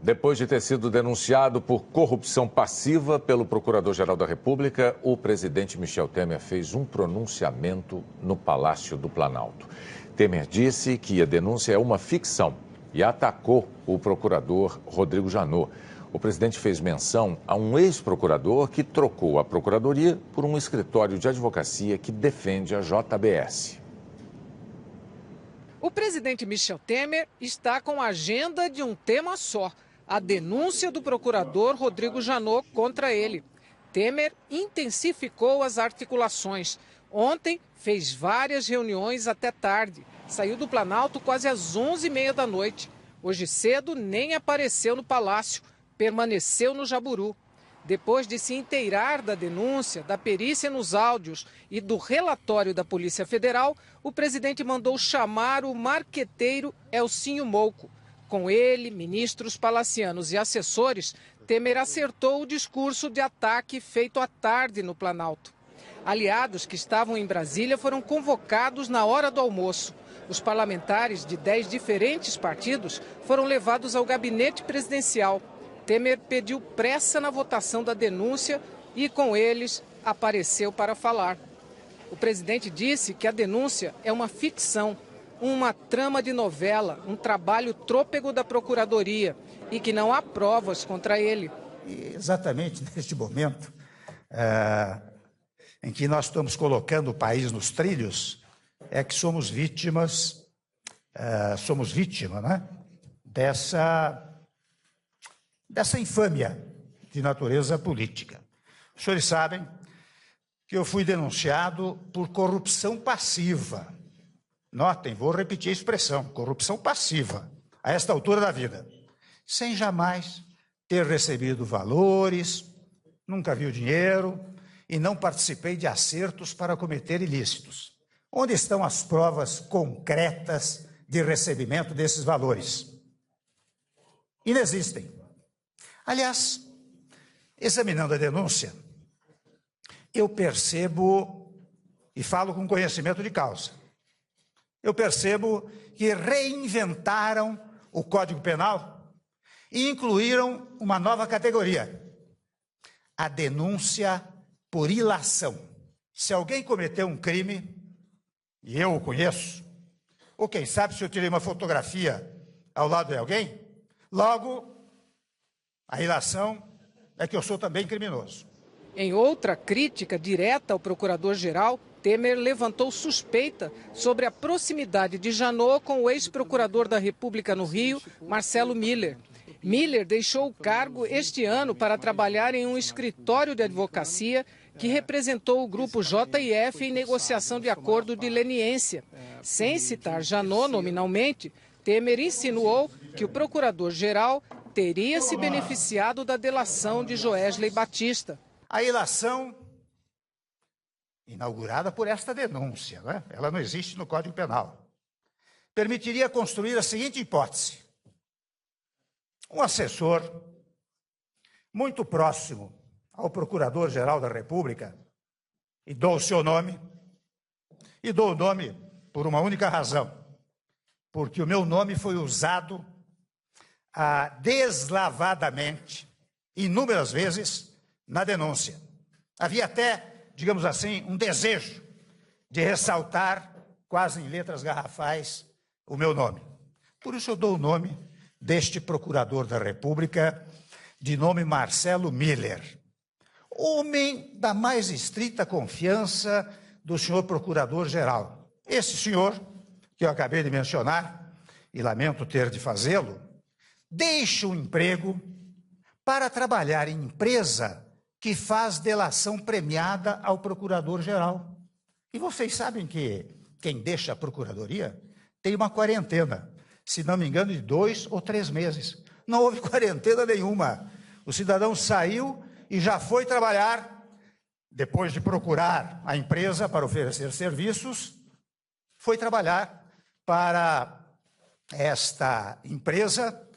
Depois de ter sido denunciado por corrupção passiva pelo Procurador-Geral da República, o presidente Michel Temer fez um pronunciamento no Palácio do Planalto. Temer disse que a denúncia é uma ficção e atacou o procurador Rodrigo Janot. O presidente fez menção a um ex-procurador que trocou a procuradoria por um escritório de advocacia que defende a JBS. O presidente Michel Temer está com a agenda de um tema só: a denúncia do procurador Rodrigo Janot contra ele. Temer intensificou as articulações. Ontem fez várias reuniões até tarde. Saiu do Planalto quase às 11h30 da noite. Hoje cedo nem apareceu no Palácio, permaneceu no Jaburu. Depois de se inteirar da denúncia, da perícia nos áudios e do relatório da Polícia Federal, o presidente mandou chamar o marqueteiro Elcinho Mouco. Com ele, ministros palacianos e assessores, Temer acertou o discurso de ataque feito à tarde no Planalto. Aliados que estavam em Brasília foram convocados na hora do almoço. Os parlamentares de 10 diferentes partidos foram levados ao gabinete presidencial. Temer pediu pressa na votação da denúncia e, com eles, apareceu para falar. O presidente disse que a denúncia é uma ficção, uma trama de novela, um trabalho trôpego da Procuradoria e que não há provas contra ele. E exatamente neste momento em que nós estamos colocando o país nos trilhos, é que somos vítima, né, dessa infâmia de natureza política. Os senhores sabem que eu fui denunciado por corrupção passiva. Notem, vou repetir a expressão, corrupção passiva, a esta altura da vida, sem jamais ter recebido valores, nunca vi o dinheiro e não participei de acertos para cometer ilícitos. Onde estão as provas concretas de recebimento desses valores? Inexistem. Aliás, examinando a denúncia, eu percebo, e falo com conhecimento de causa, eu percebo que reinventaram o Código Penal e incluíram uma nova categoria: a denúncia por ilação. Se alguém cometeu um crime, e eu o conheço, ou quem sabe se eu tirei uma fotografia ao lado de alguém, logo a ilação é que eu sou também criminoso. Em outra crítica direta ao procurador-geral, Temer levantou suspeita sobre a proximidade de Janot com o ex-procurador da República no Rio, Marcelo Miller. Miller deixou o cargo este ano para trabalhar em um escritório de advocacia que representou o grupo JF em negociação de acordo de leniência. Sem citar Janot nominalmente, Temer insinuou que o procurador-geral teria se beneficiado da delação de Joesley Batista. A ilação, inaugurada por esta denúncia, né? Ela não existe no Código Penal, permitiria construir a seguinte hipótese: um assessor muito próximo ao Procurador-Geral da República, e dou o seu nome, e dou o nome por uma única razão, porque o meu nome foi usado deslavadamente, inúmeras vezes, na denúncia. Havia até, digamos assim, um desejo de ressaltar, quase em letras garrafais, o meu nome. Por isso eu dou o nome deste procurador da República, de nome Marcelo Miller, homem da mais estrita confiança do senhor procurador-geral. Esse senhor, que eu acabei de mencionar, e lamento ter de fazê-lo, deixa o emprego para trabalhar em empresa que faz delação premiada ao procurador-geral. E vocês sabem que quem deixa a procuradoria tem uma quarentena, se não me engano, de 2 ou 3 meses. Não houve quarentena nenhuma. O cidadão saiu e já foi trabalhar, depois de procurar a empresa para oferecer serviços, foi trabalhar para esta empresa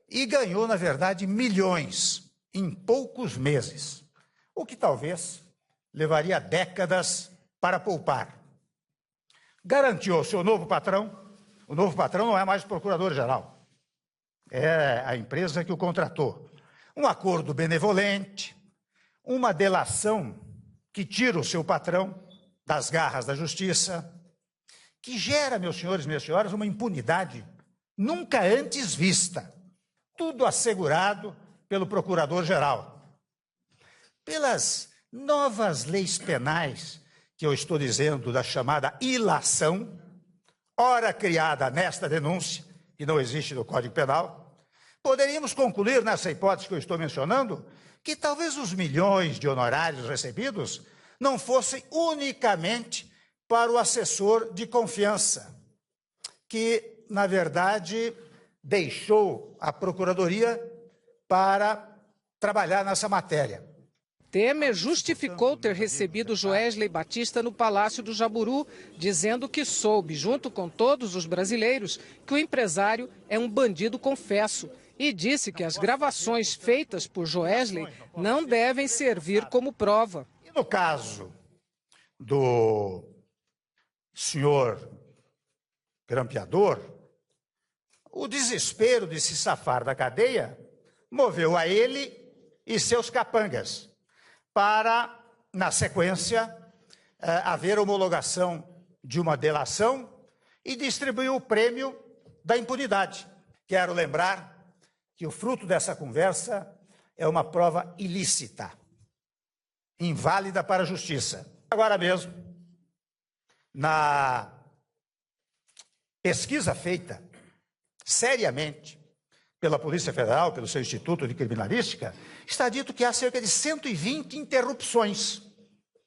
e ganhou, na verdade, milhões em poucos meses, o que talvez levaria décadas para poupar. Garantiu ao seu novo patrão, o novo patrão não é mais procurador-geral, é a empresa que o contratou. Um acordo benevolente, uma delação que tira o seu patrão das garras da justiça, que gera, meus senhores e minhas senhoras, uma impunidade nunca antes vista. Tudo assegurado pelo procurador-geral. Pelas novas leis penais, que eu estou dizendo da chamada ilação, ora criada nesta denúncia, que não existe no Código Penal, poderíamos concluir, nessa hipótese que eu estou mencionando, que talvez os milhões de honorários recebidos não fossem unicamente para o assessor de confiança, que, na verdade, deixou a Procuradoria para trabalhar nessa matéria. Temer justificou ter recebido Joesley Batista no Palácio do Jaburu, dizendo que soube, junto com todos os brasileiros, que o empresário é um bandido confesso e disse que as gravações feitas por Joesley não devem servir como prova. E no caso do senhor grampeador, o desespero de se safar da cadeia moveu a ele e seus capangas para, na sequência, haver homologação de uma delação e distribuir o prêmio da impunidade. Quero lembrar que o fruto dessa conversa é uma prova ilícita, inválida para a justiça. Agora mesmo, na pesquisa feita seriamente pela Polícia Federal, pelo seu Instituto de Criminalística, está dito que há cerca de 120 interrupções,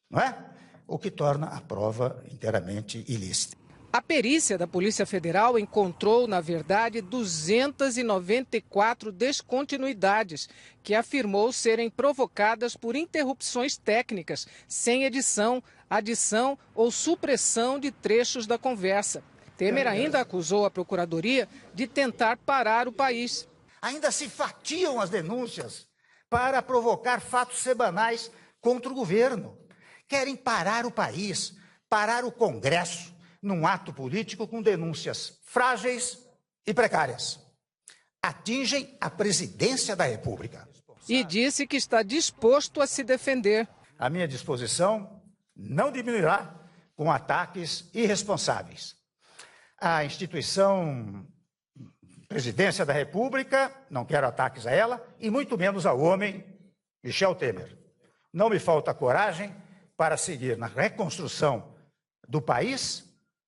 não é? O que torna a prova inteiramente ilícita. A perícia da Polícia Federal encontrou, na verdade, 294 descontinuidades, que afirmou serem provocadas por interrupções técnicas, sem edição, adição ou supressão de trechos da conversa. Temer ainda acusou a Procuradoria de tentar parar o país. Ainda se fatiam as denúncias para provocar fatos semanais contra o governo. Querem parar o país, parar o Congresso, num ato político com denúncias frágeis e precárias. Atingem a presidência da República. E disse que está disposto a se defender. A minha disposição não diminuirá com ataques irresponsáveis. A instituição Presidência da República, não quero ataques a ela, e muito menos ao homem Michel Temer. Não me falta coragem para seguir na reconstrução do país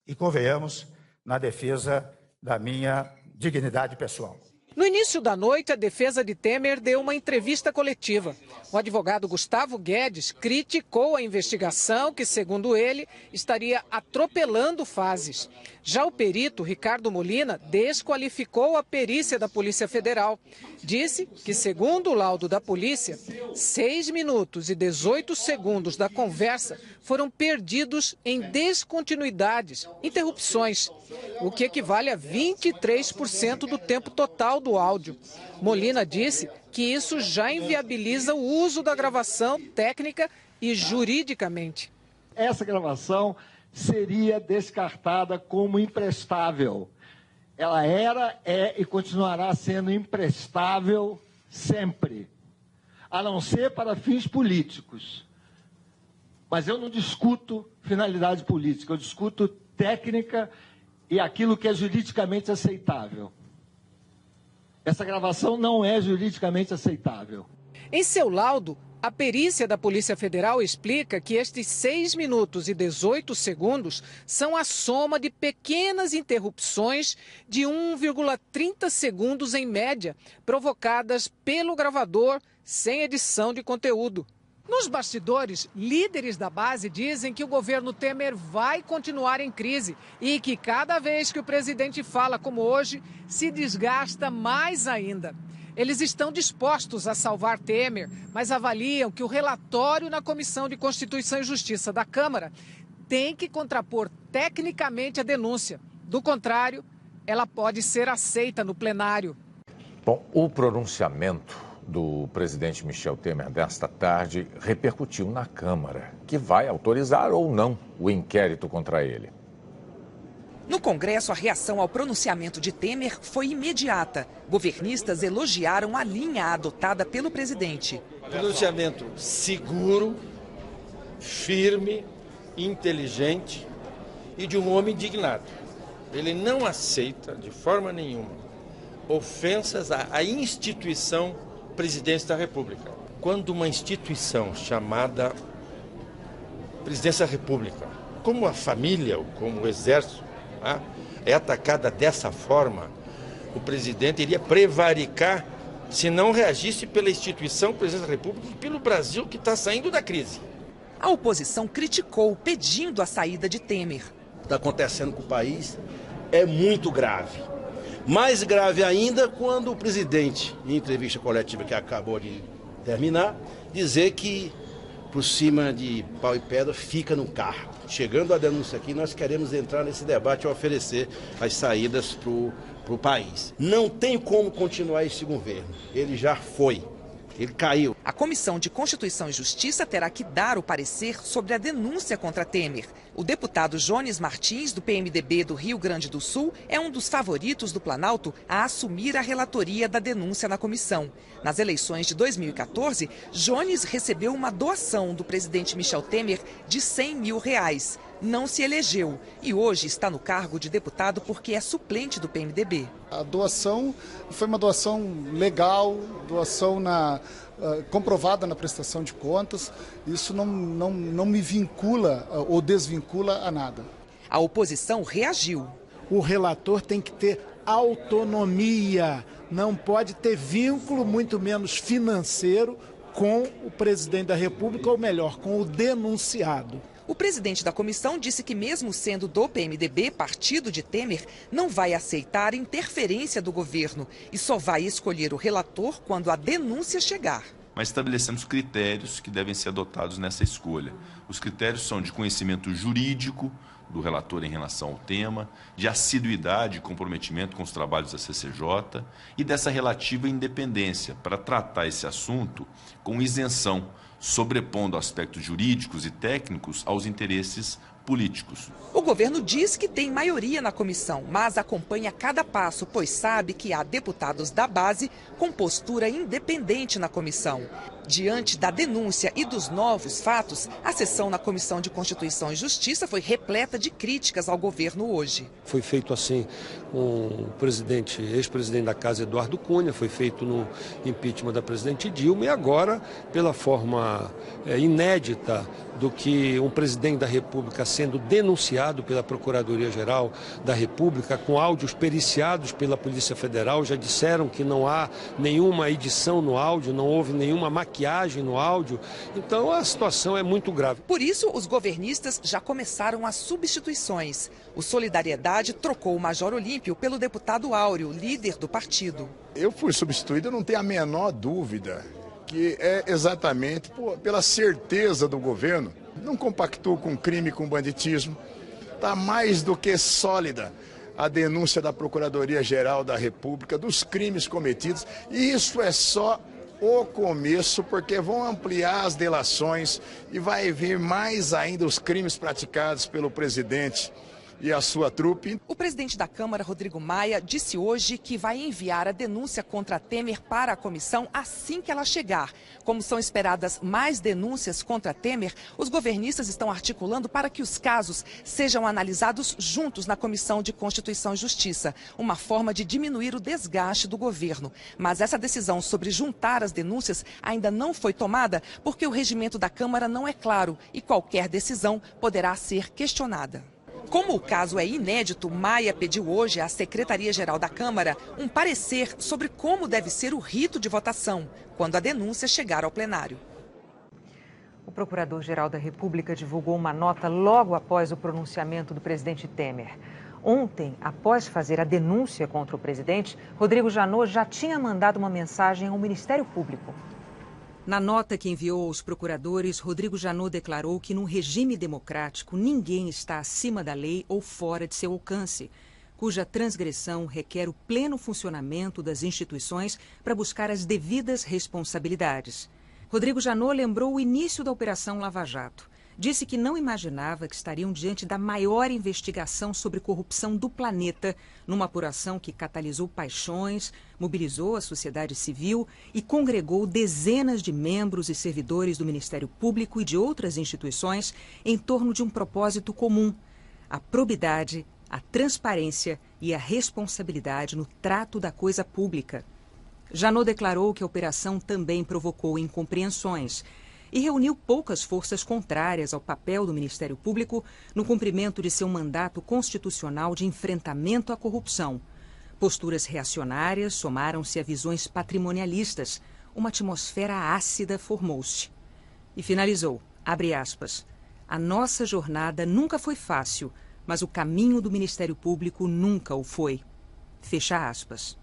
e, convenhamos, na defesa da minha dignidade pessoal. No início da noite, a defesa de Temer deu uma entrevista coletiva. O advogado Gustavo Guedes criticou a investigação que, segundo ele, estaria atropelando fases. Já o perito Ricardo Molina desqualificou a perícia da Polícia Federal. Disse que, segundo o laudo da polícia, 6 minutos e 18 segundos da conversa foram perdidos em descontinuidades, interrupções, o que equivale a 23% do tempo total do áudio. Molina disse que isso já inviabiliza o uso da gravação técnica e juridicamente. Essa gravação seria descartada como imprestável. Ela era, é e continuará sendo imprestável sempre, a não ser para fins políticos. Mas eu não discuto finalidade política, eu discuto técnica e aquilo que é juridicamente aceitável. Essa gravação não é juridicamente aceitável. Em seu laudo, a perícia da Polícia Federal explica que estes 6 minutos e 18 segundos são a soma de pequenas interrupções de 1,30 segundos em média, provocadas pelo gravador sem edição de conteúdo. Nos bastidores, líderes da base dizem que o governo Temer vai continuar em crise e que cada vez que o presidente fala como hoje, se desgasta mais ainda. Eles estão dispostos a salvar Temer, mas avaliam que o relatório na Comissão de Constituição e Justiça da Câmara tem que contrapor tecnicamente a denúncia. Do contrário, ela pode ser aceita no plenário. Bom, o pronunciamento do presidente Michel Temer desta tarde repercutiu na Câmara, que vai autorizar ou não o inquérito contra ele. No Congresso, a reação ao pronunciamento de Temer foi imediata. Governistas elogiaram a linha adotada pelo presidente. Pronunciamento seguro, firme, inteligente e de um homem indignado. Ele não aceita, de forma nenhuma, ofensas à instituição Presidência da República. Quando uma instituição chamada Presidência da República, como a família ou como o Exército, é atacada dessa forma, o presidente iria prevaricar se não reagisse pela instituição Presidência da República e pelo Brasil que está saindo da crise. A oposição criticou, pedindo a saída de Temer. O que está acontecendo com o país é muito grave. Mais grave ainda quando o presidente, em entrevista coletiva que acabou de terminar, dizer que por cima de pau e pedra fica no carro. Chegando a denúncia aqui, nós queremos entrar nesse debate e oferecer as saídas para o país. Não tem como continuar esse governo. Ele já foi. Ele caiu. A Comissão de Constituição e Justiça terá que dar o parecer sobre a denúncia contra Temer. O deputado Jones Martins, do PMDB do Rio Grande do Sul, é um dos favoritos do Planalto a assumir a relatoria da denúncia na comissão. Nas eleições de 2014, Jones recebeu uma doação do presidente Michel Temer de R$100 mil. Não se elegeu e hoje está no cargo de deputado porque é suplente do PMDB. A doação foi uma doação legal, doação comprovada na prestação de contas. Isso não me vincula ou desvincula a nada. A oposição reagiu. O relator tem que ter autonomia, não pode ter vínculo, muito menos financeiro, com o presidente da República, ou melhor, com o denunciado. O presidente da comissão disse que, mesmo sendo do PMDB, partido de Temer, não vai aceitar interferência do governo e só vai escolher o relator quando a denúncia chegar. Mas estabelecemos critérios que devem ser adotados nessa escolha. Os critérios são de conhecimento jurídico do relator em relação ao tema, de assiduidade e comprometimento com os trabalhos da CCJ e dessa relativa independência para tratar esse assunto com isenção, sobrepondo aspectos jurídicos e técnicos aos interesses políticos. O governo diz que tem maioria na comissão, mas acompanha cada passo, pois sabe que há deputados da base com postura independente na comissão. Diante da denúncia e dos novos fatos, a sessão na Comissão de Constituição e Justiça foi repleta de críticas ao governo hoje. Foi feito assim com o ex-presidente da Casa, Eduardo Cunha, foi feito no impeachment da presidente Dilma e agora, pela forma inédita do que um presidente da República sendo denunciado pela Procuradoria-Geral da República, com áudios periciados pela Polícia Federal, já disseram que não há nenhuma edição no áudio, não houve nenhuma maquiagem no áudio, então a situação é muito grave. Por isso, os governistas já começaram as substituições. O Solidariedade trocou o Major Olímpio pelo deputado Áureo, líder do partido. Eu fui substituído, eu não tenho a menor dúvida que é exatamente pela certeza do governo. Não compactou com crime, com banditismo. Está mais do que sólida a denúncia da Procuradoria-Geral da República dos crimes cometidos. E isso é só o começo, porque vão ampliar as delações e vai vir mais ainda os crimes praticados pelo presidente e a sua trupe. O presidente da Câmara, Rodrigo Maia, disse hoje que vai enviar a denúncia contra Temer para a comissão assim que ela chegar. Como são esperadas mais denúncias contra Temer, os governistas estão articulando para que os casos sejam analisados juntos na Comissão de Constituição e Justiça, uma forma de diminuir o desgaste do governo. Mas essa decisão sobre juntar as denúncias ainda não foi tomada porque o regimento da Câmara não é claro e qualquer decisão poderá ser questionada. Como o caso é inédito, Maia pediu hoje à Secretaria-Geral da Câmara um parecer sobre como deve ser o rito de votação, quando a denúncia chegar ao plenário. O Procurador-Geral da República divulgou uma nota logo após o pronunciamento do presidente Temer. Ontem, após fazer a denúncia contra o presidente, Rodrigo Janot já tinha mandado uma mensagem ao Ministério Público. Na nota que enviou aos procuradores, Rodrigo Janot declarou que num regime democrático ninguém está acima da lei ou fora de seu alcance, cuja transgressão requer o pleno funcionamento das instituições para buscar as devidas responsabilidades. Rodrigo Janot lembrou o início da Operação Lava Jato. disse que não imaginava que estariam diante da maior investigação sobre corrupção do planeta, numa apuração que catalisou paixões, mobilizou a sociedade civil e congregou dezenas de membros e servidores do Ministério Público e de outras instituições em torno de um propósito comum: a probidade, a transparência e a responsabilidade no trato da coisa pública. Janot declarou que a operação também provocou incompreensões e reuniu poucas forças contrárias ao papel do Ministério Público no cumprimento de seu mandato constitucional de enfrentamento à corrupção. Posturas reacionárias somaram-se a visões patrimonialistas. Uma atmosfera ácida formou-se. E finalizou, abre aspas, "A nossa jornada nunca foi fácil, mas o caminho do Ministério Público nunca o foi." Fecha aspas.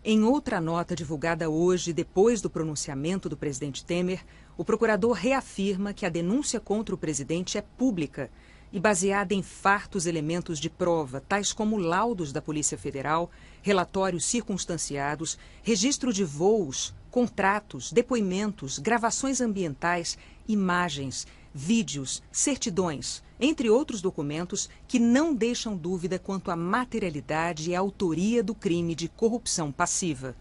Em outra nota divulgada hoje, depois do pronunciamento do presidente Temer, o procurador reafirma que a denúncia contra o presidente é pública e baseada em fartos elementos de prova, tais como laudos da Polícia Federal, relatórios circunstanciados, registro de voos, contratos, depoimentos, gravações ambientais, imagens, vídeos, certidões, entre outros documentos que não deixam dúvida quanto à materialidade e à autoria do crime de corrupção passiva.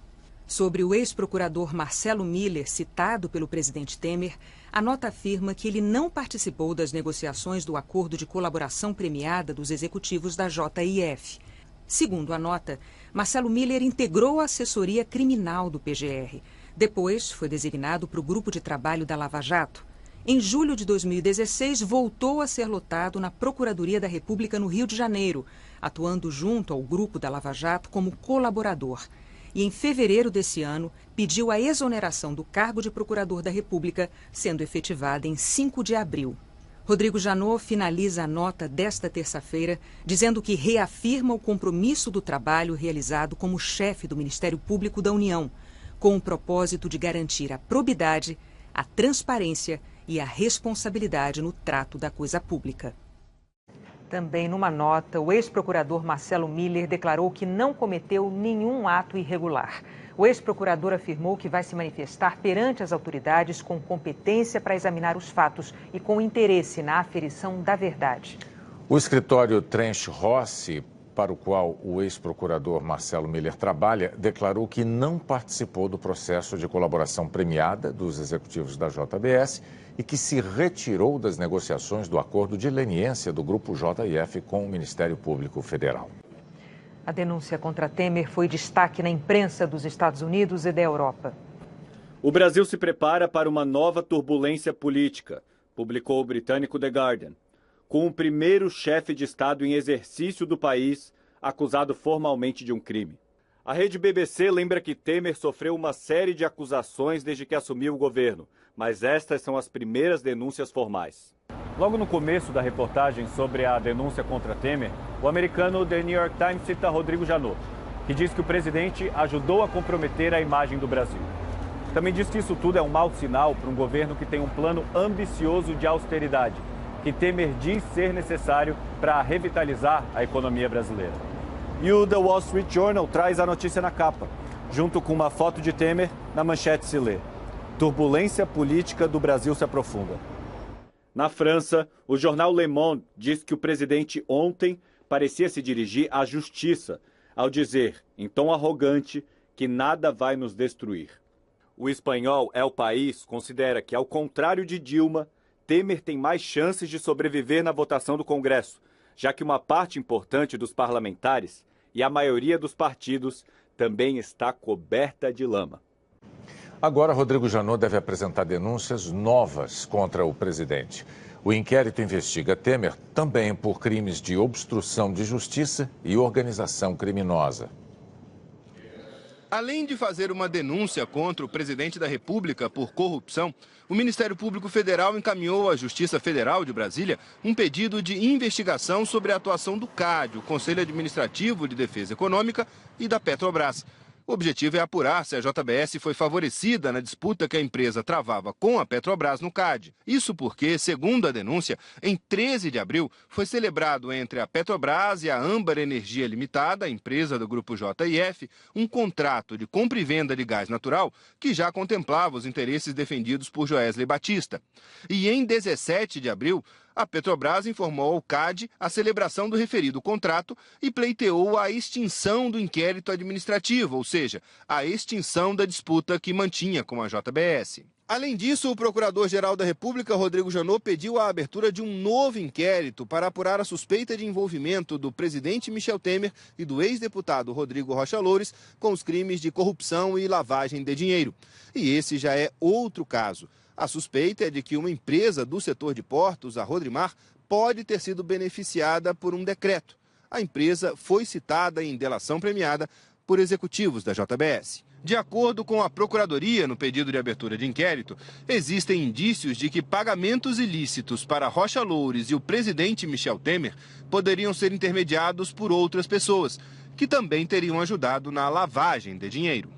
Sobre o ex-procurador Marcelo Miller, citado pelo presidente Temer, a nota afirma que ele não participou das negociações do acordo de colaboração premiada dos executivos da JIF. Segundo a nota, Marcelo Miller integrou a assessoria criminal do PGR. Depois, foi designado para o grupo de trabalho da Lava Jato. Em julho de 2016, voltou a ser lotado na Procuradoria da República no Rio de Janeiro, atuando junto ao grupo da Lava Jato como colaborador. E em fevereiro desse ano, pediu a exoneração do cargo de Procurador da República, sendo efetivada em 5 de abril. Rodrigo Janot finaliza a nota desta terça-feira, dizendo que reafirma o compromisso do trabalho realizado como chefe do Ministério Público da União, com o propósito de garantir a probidade, a transparência e a responsabilidade no trato da coisa pública. Também numa nota, o ex-procurador Marcelo Miller declarou que não cometeu nenhum ato irregular. O ex-procurador afirmou que vai se manifestar perante as autoridades com competência para examinar os fatos e com interesse na aferição da verdade. O escritório Trench Rossi, para o qual o ex-procurador Marcelo Miller trabalha, declarou que não participou do processo de colaboração premiada dos executivos da JBS e que se retirou das negociações do acordo de leniência do Grupo JIF com o Ministério Público Federal. A denúncia contra Temer foi destaque na imprensa dos Estados Unidos e da Europa. O Brasil se prepara para uma nova turbulência política, publicou o britânico The Guardian, com o primeiro chefe de Estado em exercício do país acusado formalmente de um crime. A rede BBC lembra que Temer sofreu uma série de acusações desde que assumiu o governo, mas estas são as primeiras denúncias formais. Logo no começo da reportagem sobre a denúncia contra Temer, o americano The New York Times cita Rodrigo Janot, que diz que o presidente ajudou a comprometer a imagem do Brasil. Também diz que isso tudo é um mau sinal para um governo que tem um plano ambicioso de austeridade, que Temer diz ser necessário para revitalizar a economia brasileira. E o The Wall Street Journal traz a notícia na capa, junto com uma foto de Temer, na manchete se lê: "Turbulência política do Brasil se aprofunda." Na França, o jornal Le Monde diz que o presidente ontem parecia se dirigir à justiça, ao dizer, em tom arrogante, que nada vai nos destruir. O espanhol El País considera que, ao contrário de Dilma, Temer tem mais chances de sobreviver na votação do Congresso, já que uma parte importante dos parlamentares e a maioria dos partidos também está coberta de lama. Agora, Rodrigo Janot deve apresentar denúncias novas contra o presidente. O inquérito investiga Temer também por crimes de obstrução de justiça e organização criminosa. Além de fazer uma denúncia contra o presidente da República por corrupção, o Ministério Público Federal encaminhou à Justiça Federal de Brasília um pedido de investigação sobre a atuação do CAD, o Conselho Administrativo de Defesa Econômica, e da Petrobras. O objetivo é apurar se a JBS foi favorecida na disputa que a empresa travava com a Petrobras no CAD. Isso porque, segundo a denúncia, em 13 de abril foi celebrado entre a Petrobras e a Âmbar Energia Limitada, empresa do grupo JIF, um contrato de compra e venda de gás natural que já contemplava os interesses defendidos por Joesley Batista. E em 17 de abril, a Petrobras informou ao CAD a celebração do referido contrato e pleiteou a extinção do inquérito administrativo, ou seja, a extinção da disputa que mantinha com a JBS. Além disso, o Procurador-Geral da República, Rodrigo Janot, pediu a abertura de um novo inquérito para apurar a suspeita de envolvimento do presidente Michel Temer e do ex-deputado Rodrigo Rocha Loures com os crimes de corrupção e lavagem de dinheiro. E esse já é outro caso. A suspeita é de que uma empresa do setor de portos, a Rodrimar, pode ter sido beneficiada por um decreto. A empresa foi citada em delação premiada por executivos da JBS. De acordo com a Procuradoria, no pedido de abertura de inquérito, existem indícios de que pagamentos ilícitos para Rocha Loures e o presidente Michel Temer poderiam ser intermediados por outras pessoas, que também teriam ajudado na lavagem de dinheiro.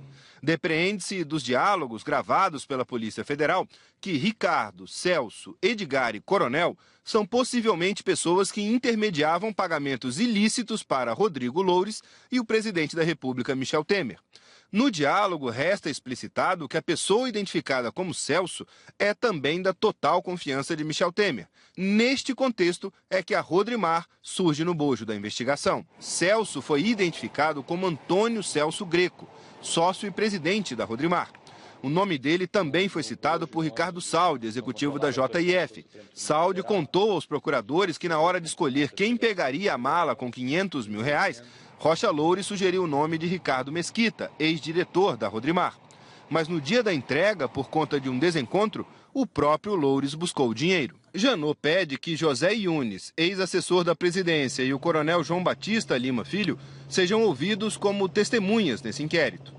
Depreende-se dos diálogos gravados pela Polícia Federal que Ricardo, Celso, Edgar e Coronel são possivelmente pessoas que intermediavam pagamentos ilícitos para Rodrigo Loures e o presidente da República, Michel Temer. No diálogo, resta explicitado que a pessoa identificada como Celso é também da total confiança de Michel Temer. Neste contexto é que a Rodrimar surge no bojo da investigação. Celso foi identificado como Antônio Celso Greco, sócio e presidente da Rodrimar. O nome dele também foi citado por Ricardo Saldi, executivo da JIF. Saldi contou aos procuradores que na hora de escolher quem pegaria a mala com R$500 mil, Rocha Loures sugeriu o nome de Ricardo Mesquita, ex-diretor da Rodrimar. Mas no dia da entrega, por conta de um desencontro, o próprio Loures buscou o dinheiro. Janot pede que José Yunes, ex-assessor da presidência, e o coronel João Batista Lima Filho sejam ouvidos como testemunhas nesse inquérito.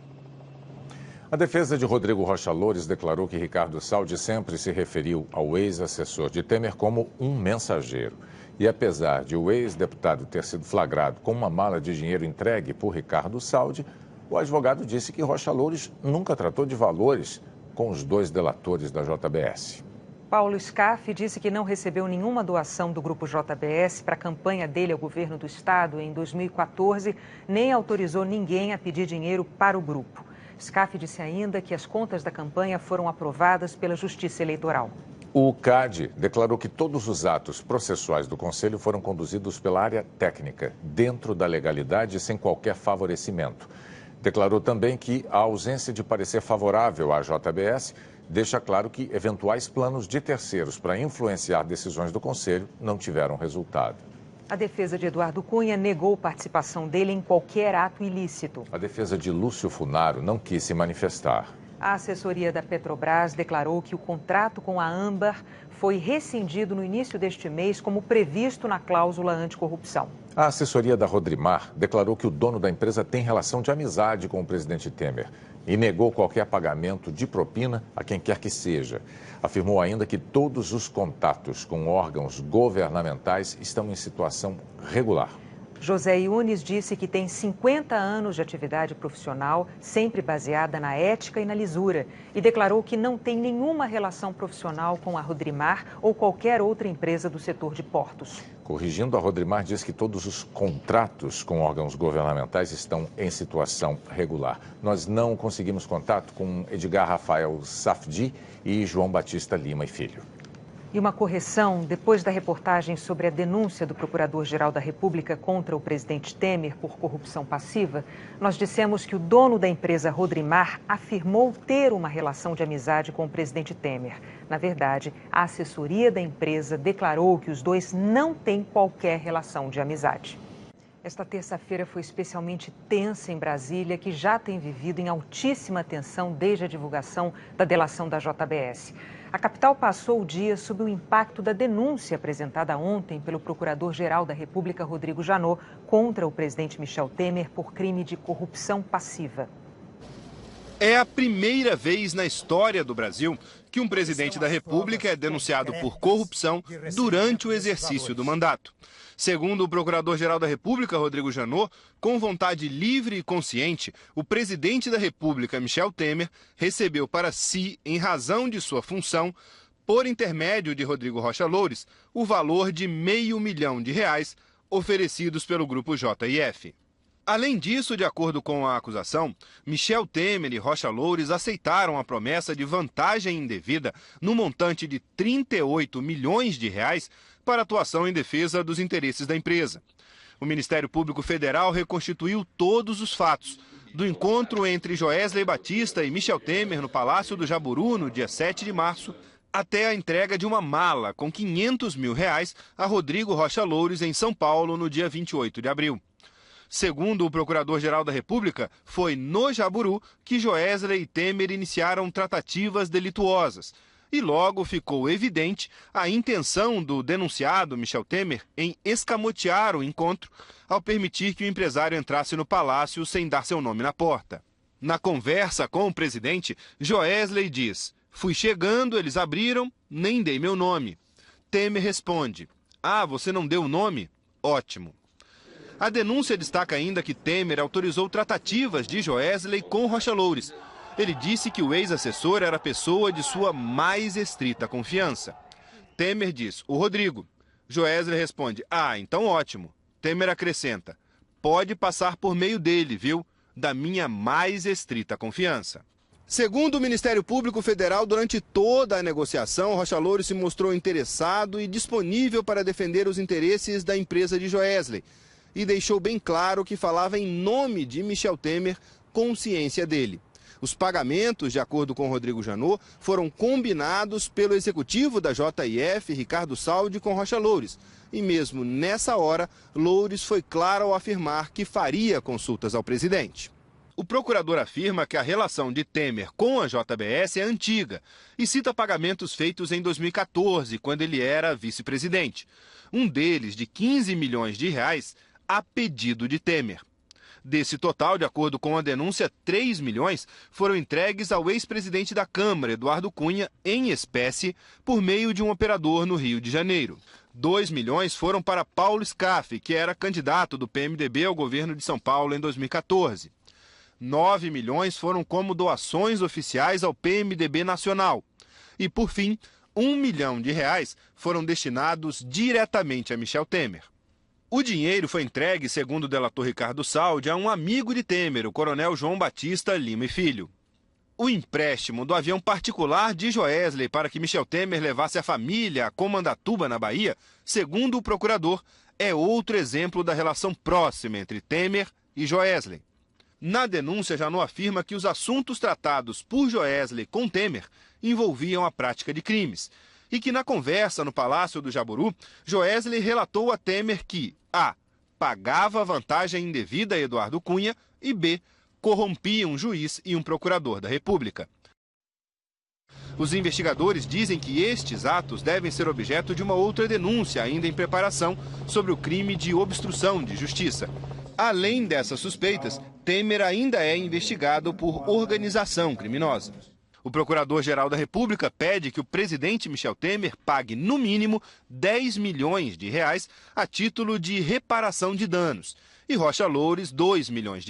A defesa de Rodrigo Rocha Loures declarou que Ricardo Saldi sempre se referiu ao ex-assessor de Temer como um mensageiro. E apesar de o ex-deputado ter sido flagrado com uma mala de dinheiro entregue por Ricardo Saldi, o advogado disse que Rocha Loures nunca tratou de valores com os dois delatores da JBS. Paulo Scaff disse que não recebeu nenhuma doação do Grupo JBS para a campanha dele ao governo do estado em 2014, nem autorizou ninguém a pedir dinheiro para o grupo. Scaff disse ainda que as contas da campanha foram aprovadas pela Justiça Eleitoral. O CAD declarou que todos os atos processuais do Conselho foram conduzidos pela área técnica, dentro da legalidade e sem qualquer favorecimento. Declarou também que a ausência de parecer favorável à JBS deixa claro que eventuais planos de terceiros para influenciar decisões do Conselho não tiveram resultado. A defesa de Eduardo Cunha negou participação dele em qualquer ato ilícito. A defesa de Lúcio Funaro não quis se manifestar. A assessoria da Petrobras declarou que o contrato com a Âmbar foi rescindido no início deste mês, como previsto na cláusula anticorrupção. A assessoria da Rodrimar declarou que o dono da empresa tem relação de amizade com o presidente Temer e negou qualquer pagamento de propina a quem quer que seja. Afirmou ainda que todos os contatos com órgãos governamentais estão em situação regular. José Yunes disse que tem 50 anos de atividade profissional, sempre baseada na ética e na lisura, e declarou que não tem nenhuma relação profissional com a Rodrimar ou qualquer outra empresa do setor de portos. Corrigindo, a Rodrimar diz que todos os contratos com órgãos governamentais estão em situação regular. Nós não conseguimos contato com Edgar Rafael Safdi e João Batista Lima e Filho. E uma correção, depois da reportagem sobre a denúncia do Procurador-Geral da República contra o presidente Temer por corrupção passiva, nós dissemos que o dono da empresa Rodrimar afirmou ter uma relação de amizade com o presidente Temer. Na verdade, a assessoria da empresa declarou que os dois não têm qualquer relação de amizade. Esta terça-feira foi especialmente tensa em Brasília, que já tem vivido em altíssima tensão desde a divulgação da delação da JBS. A capital passou o dia sob o impacto da denúncia apresentada ontem pelo Procurador-Geral da República, Rodrigo Janot, contra o presidente Michel Temer por crime de corrupção passiva. É a primeira vez na história do Brasil que um presidente da República é denunciado por corrupção durante o exercício do mandato. Segundo o Procurador-Geral da República, Rodrigo Janot, com vontade livre e consciente, o presidente da República, Michel Temer, recebeu para si, em razão de sua função, por intermédio de Rodrigo Rocha Loures, o valor de R$500 mil oferecidos pelo Grupo JIF. Além disso, de acordo com a acusação, Michel Temer e Rocha Loures aceitaram a promessa de vantagem indevida no montante de R$38 milhões para atuação em defesa dos interesses da empresa. O Ministério Público Federal reconstituiu todos os fatos, do encontro entre Joesley Batista e Michel Temer no Palácio do Jaburu no dia 7 de março, até a entrega de uma mala com R$500 mil a Rodrigo Rocha Loures em São Paulo no dia 28 de abril. Segundo o Procurador-Geral da República, foi no Jaburu que Joesley e Temer iniciaram tratativas delituosas. E logo ficou evidente a intenção do denunciado Michel Temer em escamotear o encontro ao permitir que o empresário entrasse no palácio sem dar seu nome na porta. Na conversa com o presidente, Joesley diz: "Fui chegando, eles abriram, nem dei meu nome." Temer responde: "Ah, você não deu o nome? Ótimo." A denúncia destaca ainda que Temer autorizou tratativas de Joesley com Rocha Loures. Ele disse que o ex-assessor era pessoa de sua mais estrita confiança. Temer diz: "O Rodrigo." Joesley responde: "Ah, então ótimo." Temer acrescenta: "Pode passar por meio dele, viu? Da minha mais estrita confiança." Segundo o Ministério Público Federal, durante toda a negociação, Rocha Loures se mostrou interessado e disponível para defender os interesses da empresa de Joesley e deixou bem claro que falava em nome de Michel Temer, com ciência dele. Os pagamentos, de acordo com Rodrigo Janot, foram combinados pelo executivo da JIF, Ricardo Saldi, com Rocha Loures. E mesmo nessa hora, Loures foi claro ao afirmar que faria consultas ao presidente. O procurador afirma que a relação de Temer com a JBS é antiga e cita pagamentos feitos em 2014, quando ele era vice-presidente. Um deles, de R$15 milhões, a pedido de Temer. Desse total, de acordo com a denúncia, 3 milhões foram entregues ao ex-presidente da Câmara, Eduardo Cunha, em espécie, por meio de um operador no Rio de Janeiro. 2 milhões foram para Paulo Scaff, que era candidato do PMDB ao governo de São Paulo em 2014. 9 milhões foram como doações oficiais ao PMDB nacional. E, por fim, R$1 milhão foram destinados diretamente a Michel Temer. O dinheiro foi entregue, segundo o delator Ricardo Saldi, a um amigo de Temer, o coronel João Batista Lima e Filho. O empréstimo do avião particular de Joesley para que Michel Temer levasse a família a Comandatuba, na Bahia, segundo o procurador, é outro exemplo da relação próxima entre Temer e Joesley. Na denúncia, Janot afirma que os assuntos tratados por Joesley com Temer envolviam a prática de crimes e que na conversa no Palácio do Jaburu, Joesley relatou a Temer que A. pagava vantagem indevida a Eduardo Cunha e B. corrompia um juiz e um procurador da República. Os investigadores dizem que estes atos devem ser objeto de uma outra denúncia ainda em preparação sobre o crime de obstrução de justiça. Além dessas suspeitas, Temer ainda é investigado por organização criminosa. O Procurador-Geral da República pede que o presidente Michel Temer pague, no mínimo, R$10 milhões a título de reparação de danos e Rocha Loures R$2 milhões.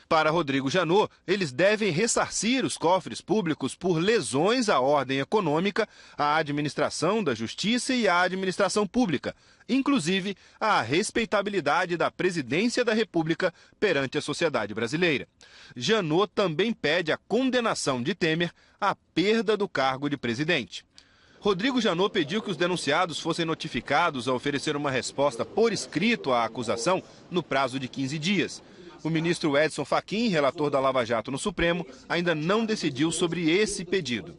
Para Rodrigo Janot, eles devem ressarcir os cofres públicos por lesões à ordem econômica, à administração da justiça e à administração pública, inclusive à respeitabilidade da presidência da República perante a sociedade brasileira. Janot também pede a condenação de Temer à perda do cargo de presidente. Rodrigo Janot pediu que os denunciados fossem notificados a oferecer uma resposta por escrito à acusação no prazo de 15 dias. O ministro Edson Fachin, relator da Lava Jato no Supremo, ainda não decidiu sobre esse pedido.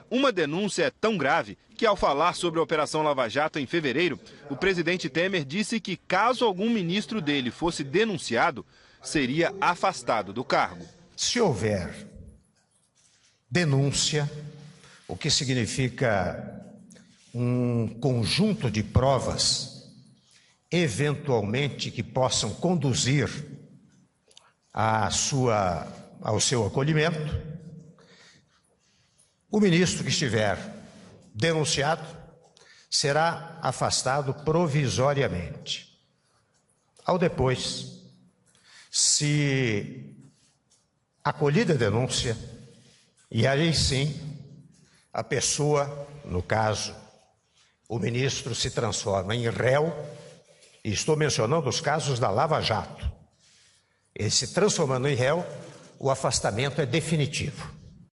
Uma denúncia é tão grave que, ao falar sobre a Operação Lava Jato em fevereiro, o presidente Temer disse que, caso algum ministro dele fosse denunciado, seria afastado do cargo. Se houver denúncia, o que significa um conjunto de provas, eventualmente, que possam conduzir ao seu acolhimento, o ministro que estiver denunciado será afastado provisoriamente. Ao depois, se acolhida a denúncia, e aí sim a pessoa, no caso, o ministro se transforma em réu, e estou mencionando os casos da Lava Jato. Ele se transformando em réu, o afastamento é definitivo.